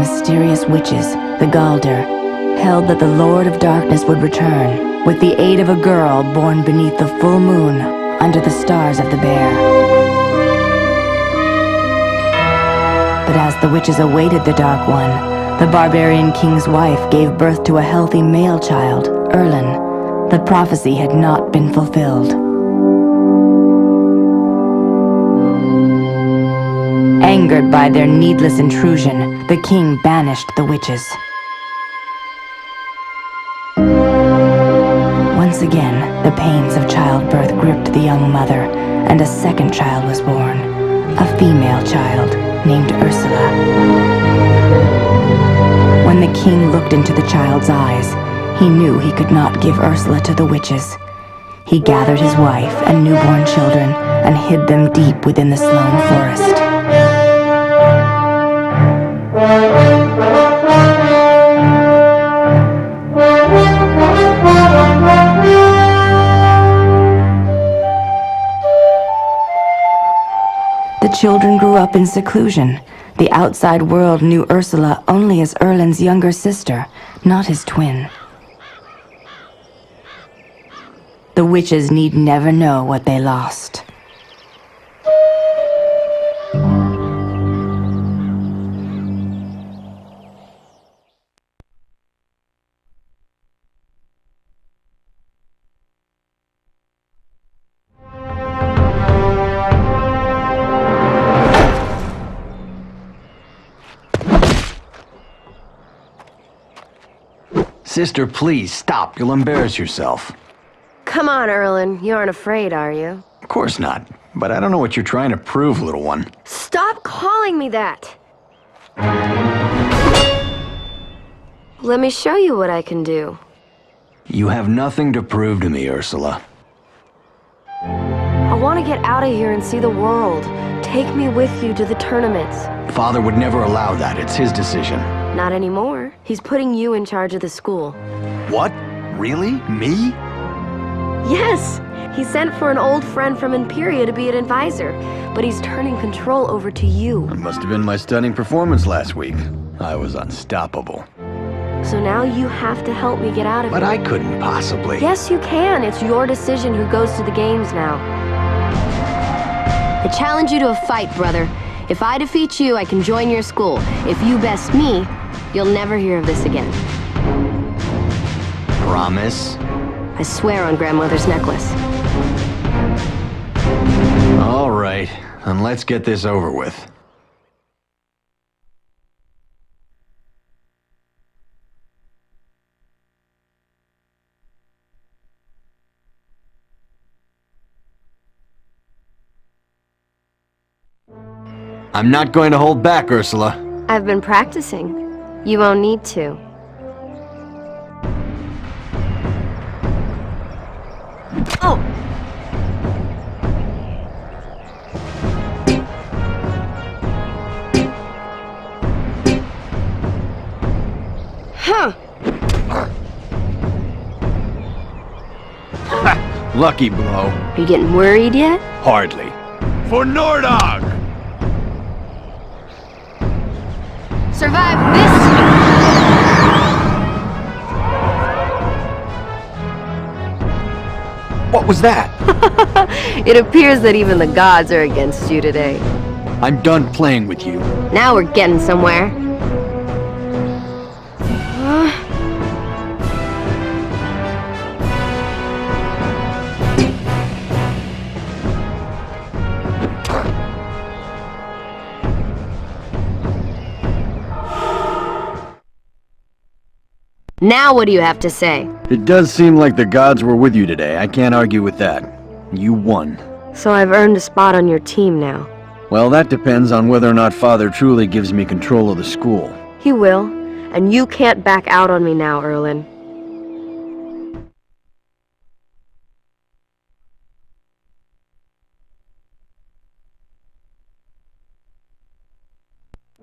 mysterious witches, the Galder, held that the Lord of Darkness would return with the aid of a girl born beneath the full moon under the stars of the Bear. But as the witches awaited the Dark One, the barbarian king's wife gave birth to a healthy male child, Urlan. The prophecy had not been fulfilled. Angered by their needless intrusion, the king banished the witches. Once again, the pains of childbirth gripped the young mother, and a second child was born, a female child named Ursula. When the king looked into the child's eyes, he knew he could not give Ursula to the witches. He gathered his wife and newborn children and hid them deep within the Sloane Forest. The children grew up in seclusion. The outside world knew Ursula only as Urlan's younger sister, not his twin. The witches need never know what they lost. Sister, please, stop. You'll embarrass yourself. Come on, Urlan. You aren't afraid, are you? Of course not. But I don't know what you're trying to prove, little one. Stop calling me that! Let me show you what I can do. You have nothing to prove to me, Ursula. I want to get out of here and see the world. Take me with you to the tournaments. Father would never allow that. It's his decision. Not anymore. He's putting you in charge of the school. What? Really? Me? Yes! He sent for an old friend from Imperia to be an advisor, but he's turning control over to you. It must have been my stunning performance last week. I was unstoppable. So now you have to help me get out of here. But I couldn't possibly. Yes, you can. It's your decision who goes to the games now. I challenge you to a fight, brother. If I defeat you, I can join your school. If you best me, you'll never hear of this again. Promise? I swear on grandmother's necklace. All right, then let's get this over with. I'm not going to hold back, Ursula. I've been practicing. You won't need to. Oh! Huh! Lucky blow. Are you getting worried yet? Hardly. For Nordagh! Survive this! What was that? It appears that even the gods are against you today. I'm done playing with you. Now we're getting somewhere. Now what do you have to say? It does seem like the gods were with you today. I can't argue with that. You won. So I've earned a spot on your team now. Well, that depends on whether or not Father truly gives me control of the school. He will, and you can't back out on me now, Urlan.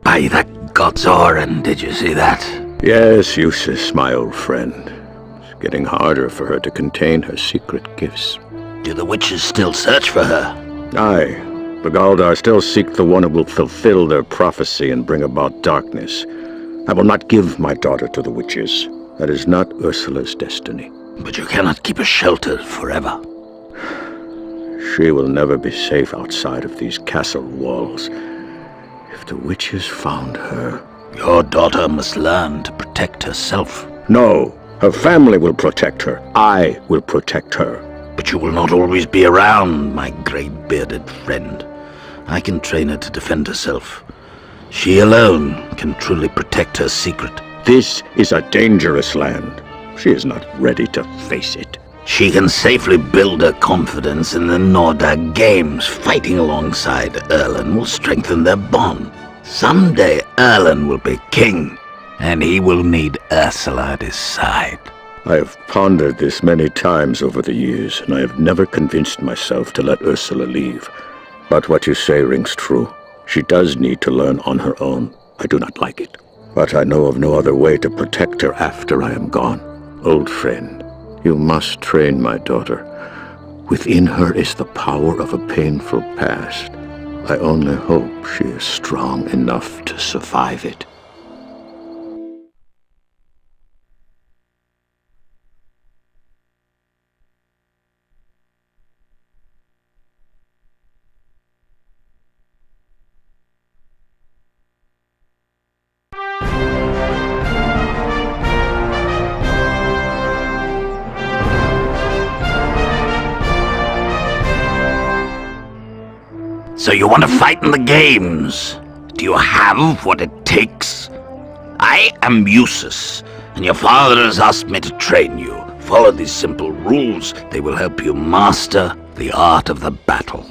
By the gods, Oren, did you see that? Yes, Eustace, my old friend. It's getting harder for her to contain her secret gifts. Do the witches still search for her? Aye. The Galdar still seek the one who will fulfill their prophecy and bring about darkness. I will not give my daughter to the witches. That is not Ursula's destiny. But you cannot keep her sheltered forever. She will never be safe outside of these castle walls. If the witches found her... Your daughter must learn to protect herself. No, her family will protect her. I will protect her. But you will not always be around, my great bearded friend. I can train her to defend herself. She alone can truly protect her secret. This is a dangerous land. She is not ready to face it. She can safely build her confidence in the Nordagh games. Fighting alongside Urlan will strengthen their bond. Someday Urlan will be king, and he will need Ursula at his side. I have pondered this many times over the years, and I have never convinced myself to let Ursula leave. But what you say rings true. She does need to learn on her own. I do not like it. But I know of no other way to protect her after I am gone. Old friend, you must train my daughter. Within her is the power of a painful past. I only hope she is strong enough to survive it. So you want to fight in the games? Do you have what it takes? I am Usus, and your father has asked me to train you. Follow these simple rules. They will help you master the art of the battle.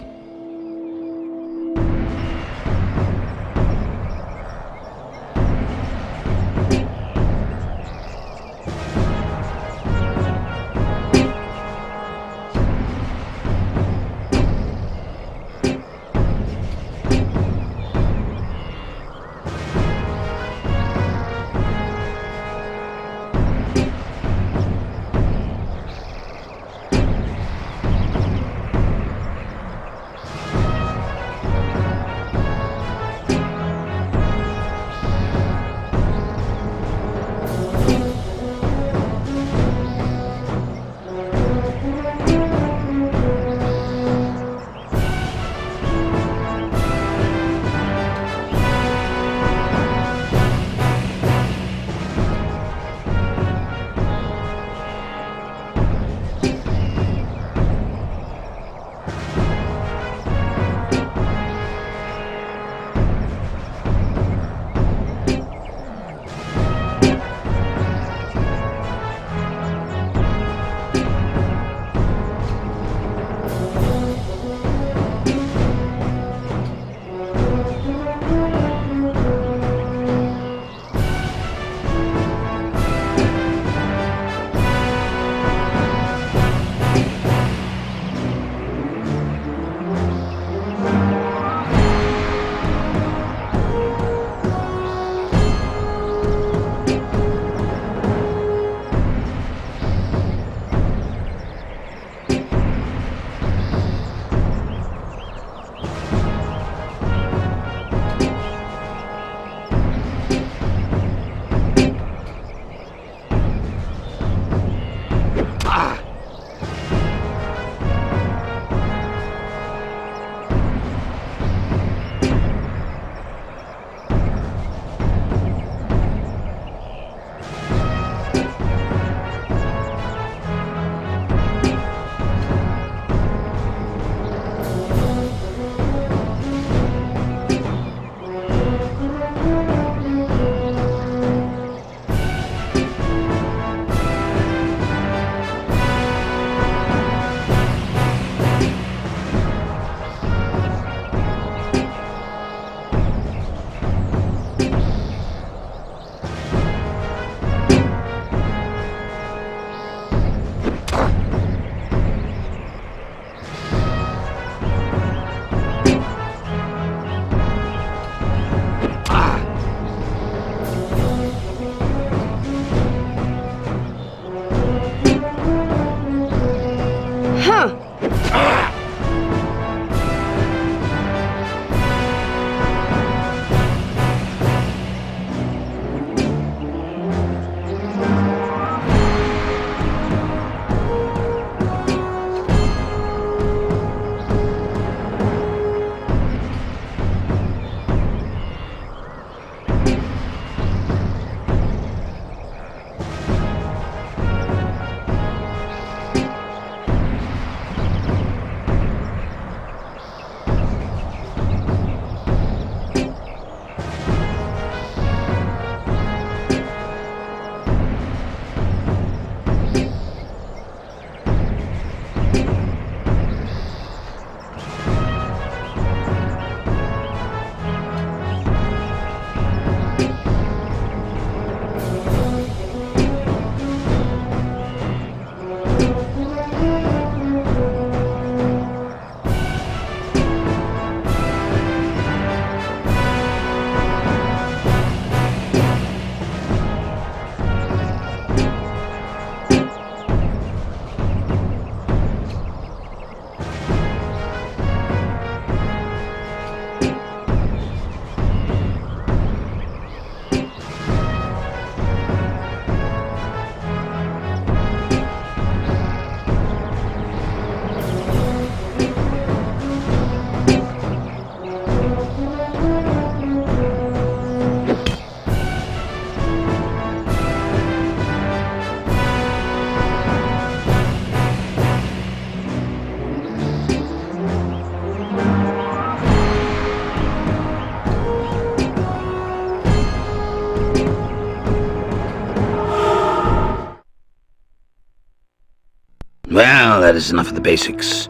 Well, that is enough of the basics.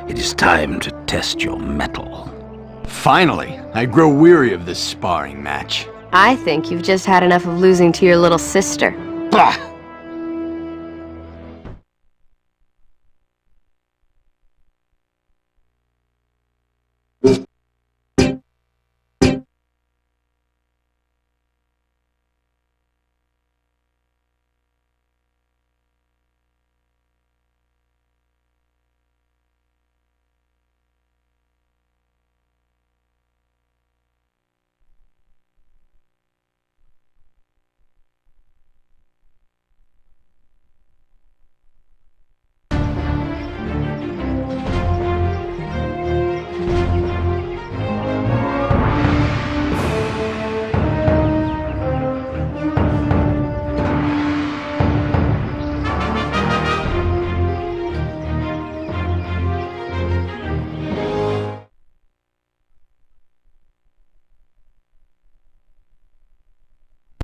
It is time to test your mettle. Finally, I grow weary of this sparring match. I think you've just had enough of losing to your little sister. Bah!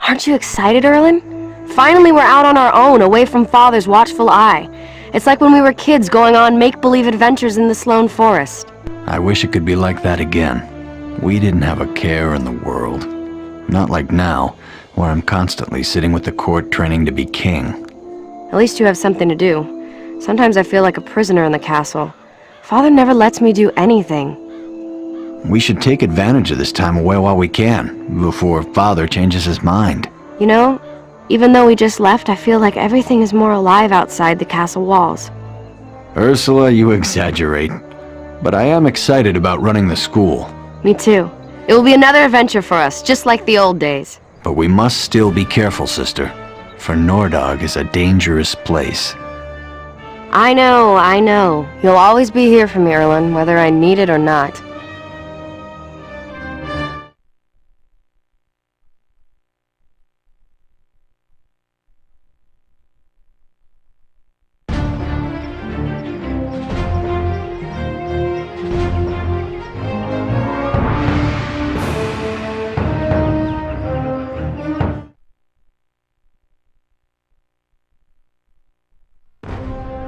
Aren't you excited, Urlan? Finally we're out on our own, away from Father's watchful eye. It's like when we were kids going on make-believe adventures in the Sloane Forest. I wish it could be like that again. We didn't have a care in the world. Not like now, where I'm constantly sitting with the court training to be king. At least you have something to do. Sometimes I feel like a prisoner in the castle. Father never lets me do anything. We should take advantage of this time away while we can, before Father changes his mind. You know, even though we just left, I feel like everything is more alive outside the castle walls. Ursula, you exaggerate. But I am excited about running the school. Me too. It will be another adventure for us, just like the old days. But we must still be careful, sister. For Nordagh is a dangerous place. I know. You'll always be here for me, Urlan, whether I need it or not.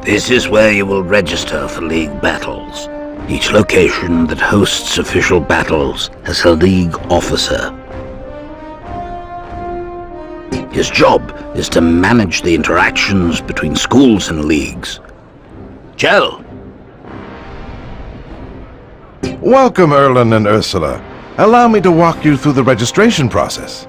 This is where you will register for League battles. Each location that hosts official battles has a League officer. His job is to manage the interactions between schools and leagues. Jell! Welcome, Urlan and Ursula. Allow me to walk you through the registration process.